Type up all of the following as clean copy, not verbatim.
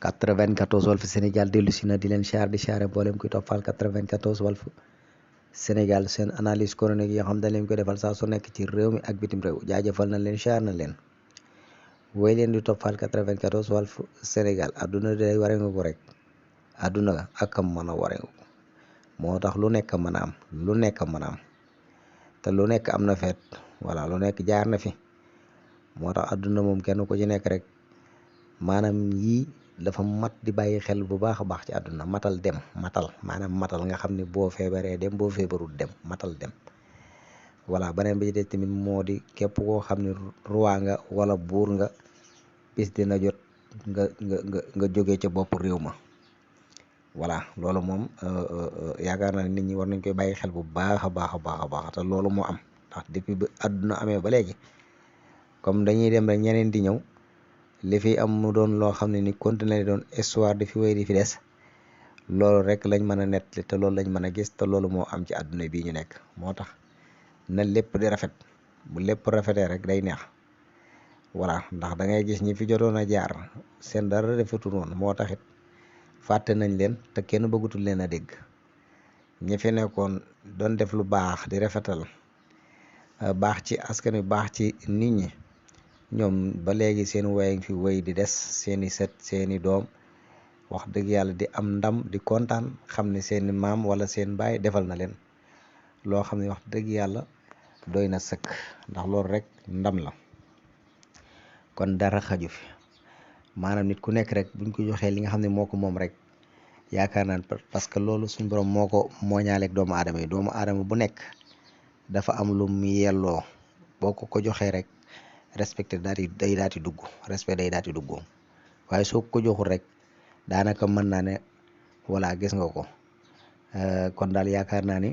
94 Walf Sénégal dellu si na di leen siyaar di siyaare mboolem kuy toppal 94 Walf Sénégal seen analyse chronique yoo xam dañ leen koy defal saa su nekk ci réew mi ak bitim réew jaajëfal na leen siyaar na leen woy leen di toppal 94 Walf Sénégal adduna day warengu ko rek adduna ak am mën a warengu moo tax lu nekk mën a am lu nekk mën a am te lu nekk am na feet voilà lu nekk jaar na fi moo tax adduna moom kenn ku ci nekk rek maanaam yii dafa mat di bàyyi xel bu baax a baax ci àdduna matal dem maanaam matal nga xam ne boo feebaree dem boo feebarul dem matal dem voilà beneen bi ci des tamit moo di képp koo xam ne roi nga wala buur nga bis dina jot nga jógee ca bopp réew ma voilà loolu moom yaakaar naa ne nit ñi war nañ koy bàyyi xel bu baax a baax a baax a baax te loolu moo am ndax depuis ba àdduna amee ba léegi comme dañuy dem rek ñeneen di ñëw li fi am mu doon loo xam ne ni continuer doon histoire di fi wéy di fi des loolu rek lañ mën a nettali te loolu lañ mën a gis te loolu moo am ci àdduna bii ñu nekk moo tax na lépp di rafet bu lépp rafetee rek day neex voilà ndax da ngay gis ñi fi jotoon a jaar seen dara rafetul woon moo taxit fàtte nañ leen te kenn bëggutul leen a dégg ñi fi nekkoon doon def lu baax di rafetal baax ci askan wi baax ci nit ñi ñoom ba léegi seen waye fi wéy di des seeni set seeni doom wax dëgg yàlla di am ndam di kontaan xam ne seeni maam wala seen baay defal na leen loo xam ne wax dëgg yàlla doy na sëkk ndax loolu rek ndam la kon dara xaju fi maanaam nit ku nekk rek buñ ko joxee li nga xam ne moo ko moom rek yaakaar naan parce que loolu suñ borom moo ko mooñaaleeg doomu aadama yi doomu aadama bu nekk dafa am lu mu yelloo boo ko joxee rek respecté day daati dugg respect day daati dugg waaye soo ko joxul rek daanaka mën naa ne voilà gis nga ko kon daal yaakaar naa ni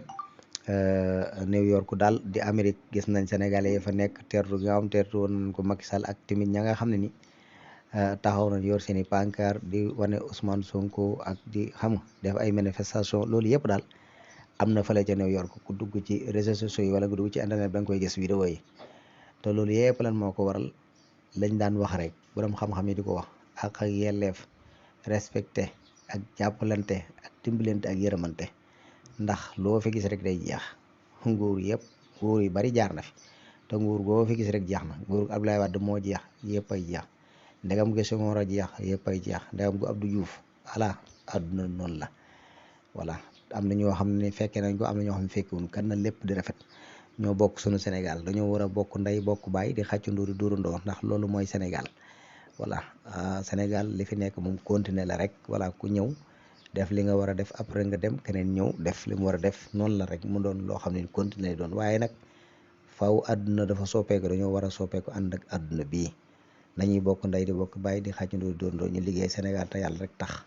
New York daal di Amérique gis nañ Sénégalais yi fa nekk teertu nga xam teertu woon nañ ko Macky Sall ak tamit ña nga xam ne ni taxaw nañ yor seeni pancarte di wane Ousmane Sonko ak di xam def ay manifestation loolu yëpp daal am na fële ca New York ku dugg ci réseaux sociaux yi wala nga dugg ci internet da nga koy gis vidéo yi te loolu yëpp lan moo ko waral lañ daan wax rek borom xam-xam yi di ko wax ak yelleef respecté ak jàppalante ak dimbalante ak yërëmante ndax loo fi gis rek day jeex nguur yëpp nguur yu bari jaar na fi te nguur goo fi gis rek jeex na nguur Abdoulaye Wade moo jeex yëpp ay jeex ndegam gu Senghor a jeex yëpp ay jeex ndegam gu Abdou Diouf voilà àdduna noonu la voilà am na ñoo xam ne fekkee nañ ko am na ñoo xam ne fekkewuñ kan na lépp di rafet ñoo bokk sunu Sénégal dañoo war a bokk ndey bokk baay di xàccandoo di dóorandoo ndax loolu mooy Sénégal voilà Sénégal li fi nekk moom continuer la rek voilà ku ñëw def li nga war a def après nga dem keneen ñëw def li mu war a def noonu la rek mu doon loo xam ne continuer doon waaye nag faaw àdduna dafa soppeeku dañoo war a soppeeku ànd ak àdduna bii nañuy bokk ndey di bokk baay di xàccandoo di dóorandoo ñu liggéey Sénégal te yàlla rek tax